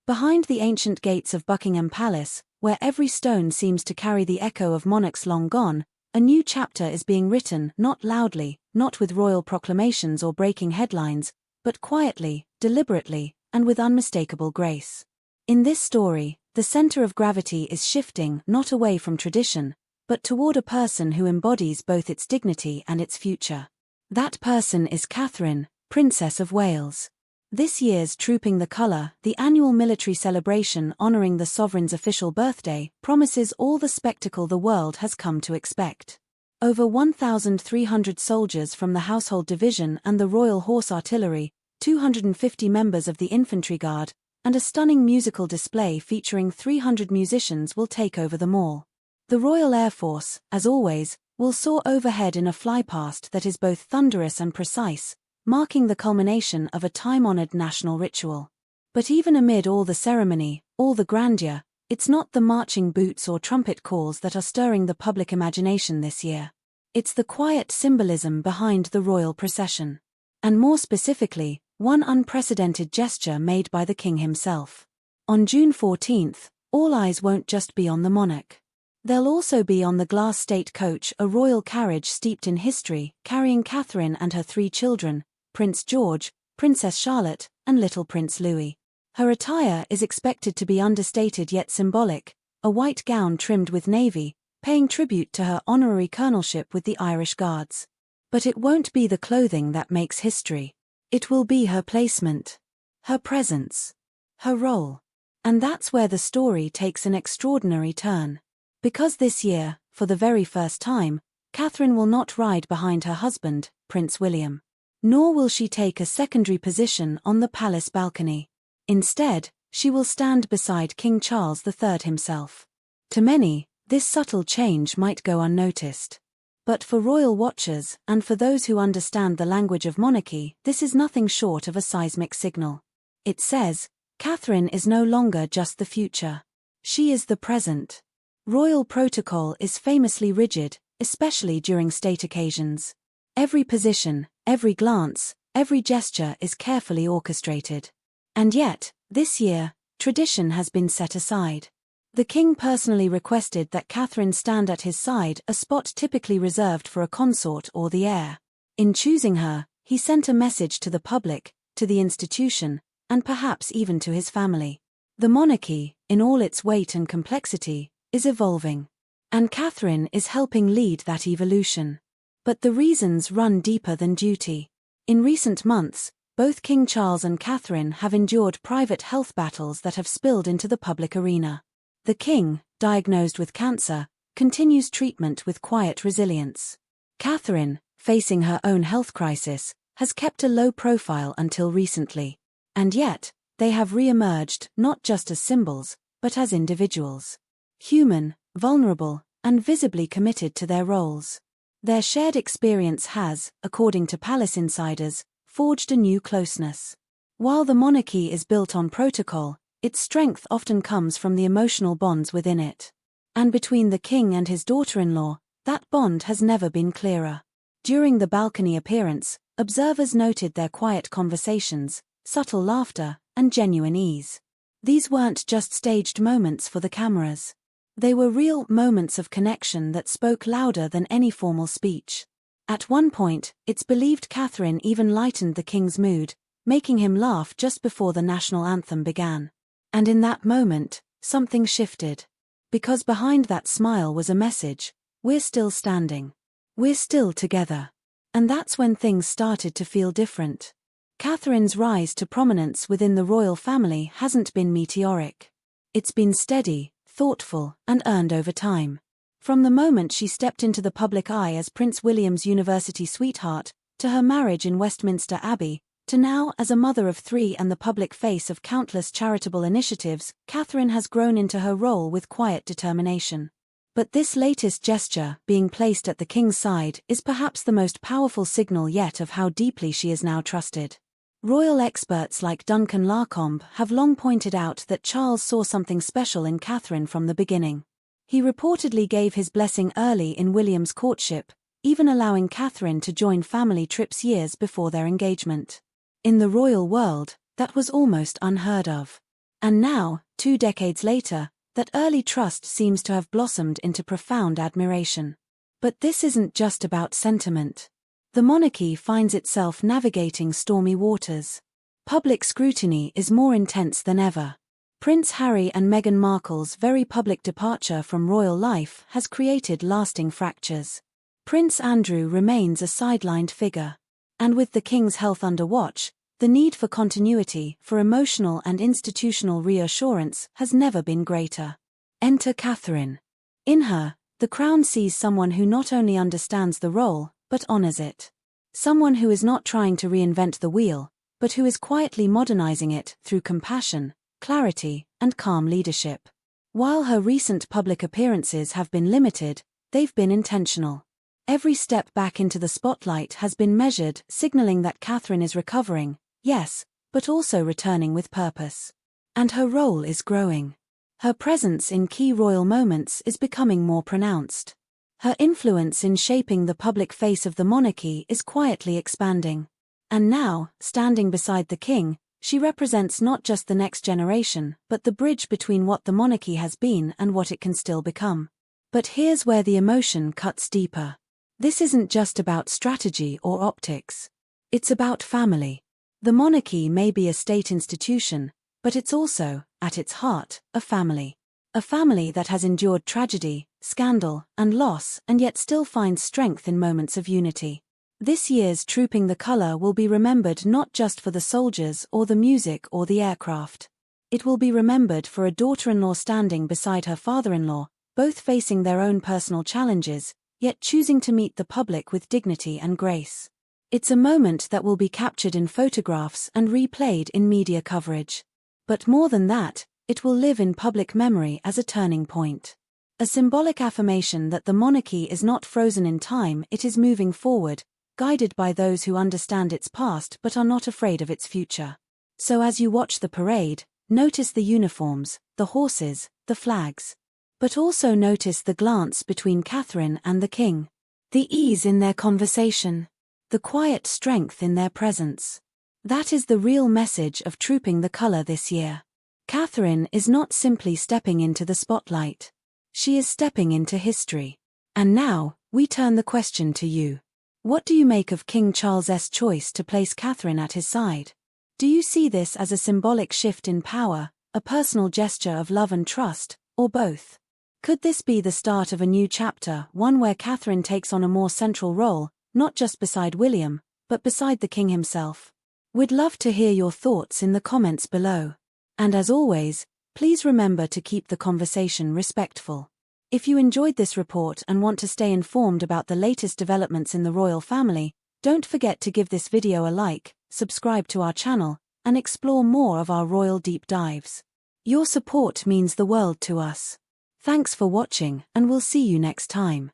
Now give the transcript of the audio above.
Behind the ancient gates of Buckingham Palace, where every stone seems to carry the echo of monarchs long gone, a new chapter is being written, not loudly, not with royal proclamations or breaking headlines, but quietly, deliberately, and with unmistakable grace. In this story, the center of gravity is shifting not away from tradition, but toward a person who embodies both its dignity and its future. That person is Katherine, Princess of Wales. This year's Trooping the Colour, the annual military celebration honoring the sovereign's official birthday, promises all the spectacle the world has come to expect. Over 1,300 soldiers from the Household Division and the Royal Horse Artillery, 250 members of the Infantry Guard, and a stunning musical display featuring 300 musicians will take over the mall. The Royal Air Force, as always, will soar overhead in a flypast that is both thunderous and precise, marking the culmination of a time-honored national ritual. But even amid all the ceremony, all the grandeur, it's not the marching boots or trumpet calls that are stirring the public imagination this year. It's the quiet symbolism behind the royal procession. And more specifically, one unprecedented gesture made by the king himself. On June 14th, all eyes won't just be on the monarch. They'll also be on the glass state coach, a royal carriage steeped in history, carrying Katherine and her 3 children, Prince George, Princess Charlotte, and little Prince Louis. Her attire is expected to be understated yet symbolic, a white gown trimmed with navy, paying tribute to her honorary colonelship with the Irish Guards. But it won't be the clothing that makes history. It will be her placement, her presence, her role. And that's where the story takes an extraordinary turn. Because this year, for the very first time, Katherine will not ride behind her husband, Prince William. Nor will she take a secondary position on the palace balcony. Instead, she will stand beside King Charles III himself. To many, this subtle change might go unnoticed. But for royal watchers, and for those who understand the language of monarchy, this is nothing short of a seismic signal. It says, Katherine is no longer just the future. She is the present. Royal protocol is famously rigid, especially during state occasions. Every position, every glance, every gesture is carefully orchestrated. And yet, this year, tradition has been set aside. The king personally requested that Katherine stand at his side, a spot typically reserved for a consort or the heir. In choosing her, he sent a message to the public, to the institution, and perhaps even to his family. The monarchy, in all its weight and complexity, is evolving. And Katherine is helping lead that evolution. But the reasons run deeper than duty. In recent months, both King Charles and Katherine have endured private health battles that have spilled into the public arena. The king, diagnosed with cancer, continues treatment with quiet resilience. Katherine, facing her own health crisis, has kept a low profile until recently. And yet, they have re-emerged not just as symbols, but as individuals. Human, vulnerable, and visibly committed to their roles. Their shared experience has, according to palace insiders, forged a new closeness. While the monarchy is built on protocol, its strength often comes from the emotional bonds within it. And between the king and his daughter-in-law, that bond has never been clearer. During the balcony appearance, observers noted their quiet conversations, subtle laughter, and genuine ease. These weren't just staged moments for the cameras. They were real moments of connection that spoke louder than any formal speech. At one point, it's believed Katherine even lightened the king's mood, making him laugh just before the national anthem began. And in that moment, something shifted. Because behind that smile was a message: we're still standing. We're still together. And that's when things started to feel different. Katherine's rise to prominence within the royal family hasn't been meteoric. It's been steady, thoughtful, and earned over time. From the moment she stepped into the public eye as Prince William's university sweetheart, to her marriage in Westminster Abbey, to now as a mother of 3 and the public face of countless charitable initiatives, Katherine has grown into her role with quiet determination. But this latest gesture, being placed at the king's side, is perhaps the most powerful signal yet of how deeply she is now trusted. Royal experts like Duncan Larcombe have long pointed out that Charles saw something special in Katherine from the beginning. He reportedly gave his blessing early in William's courtship, even allowing Katherine to join family trips years before their engagement. In the royal world, that was almost unheard of. And now, 2 decades later, that early trust seems to have blossomed into profound admiration. But this isn't just about sentiment. The monarchy finds itself navigating stormy waters. Public scrutiny is more intense than ever. Prince Harry and Meghan Markle's very public departure from royal life has created lasting fractures. Prince Andrew remains a sidelined figure. And with the king's health under watch, the need for continuity, for emotional and institutional reassurance, has never been greater. Enter Katherine. In her, the crown sees someone who not only understands the role, but honors it. Someone who is not trying to reinvent the wheel, but who is quietly modernizing it through compassion, clarity, and calm leadership. While her recent public appearances have been limited, they've been intentional. Every step back into the spotlight has been measured, signaling that Katherine is recovering, yes, but also returning with purpose. And her role is growing. Her presence in key royal moments is becoming more pronounced. Her influence in shaping the public face of the monarchy is quietly expanding. And now, standing beside the king, she represents not just the next generation, but the bridge between what the monarchy has been and what it can still become. But here's where the emotion cuts deeper. This isn't just about strategy or optics. It's about family. The monarchy may be a state institution, but it's also, at its heart, a family. A family that has endured tragedy, scandal, and loss, and yet still finds strength in moments of unity. This year's Trooping the Colour will be remembered not just for the soldiers or the music or the aircraft. It will be remembered for a daughter-in-law standing beside her father-in-law, both facing their own personal challenges, yet choosing to meet the public with dignity and grace. It's a moment that will be captured in photographs and replayed in media coverage. But more than that, it will live in public memory as a turning point. A symbolic affirmation that the monarchy is not frozen in time, it is moving forward, guided by those who understand its past but are not afraid of its future. So as you watch the parade, notice the uniforms, the horses, the flags. But also notice the glance between Katherine and the king. The ease in their conversation. The quiet strength in their presence. That is the real message of Trooping the Colour this year. Katherine is not simply stepping into the spotlight. She is stepping into history. And now, we turn the question to you. What do you make of King Charles's choice to place Katherine at his side? Do you see this as a symbolic shift in power, a personal gesture of love and trust, or both? Could this be the start of a new chapter, one where Katherine takes on a more central role, not just beside William, but beside the king himself? We'd love to hear your thoughts in the comments below. And as always, please remember to keep the conversation respectful. If you enjoyed this report and want to stay informed about the latest developments in the royal family, don't forget to give this video a like, subscribe to our channel, and explore more of our royal deep dives. Your support means the world to us. Thanks for watching, and we'll see you next time.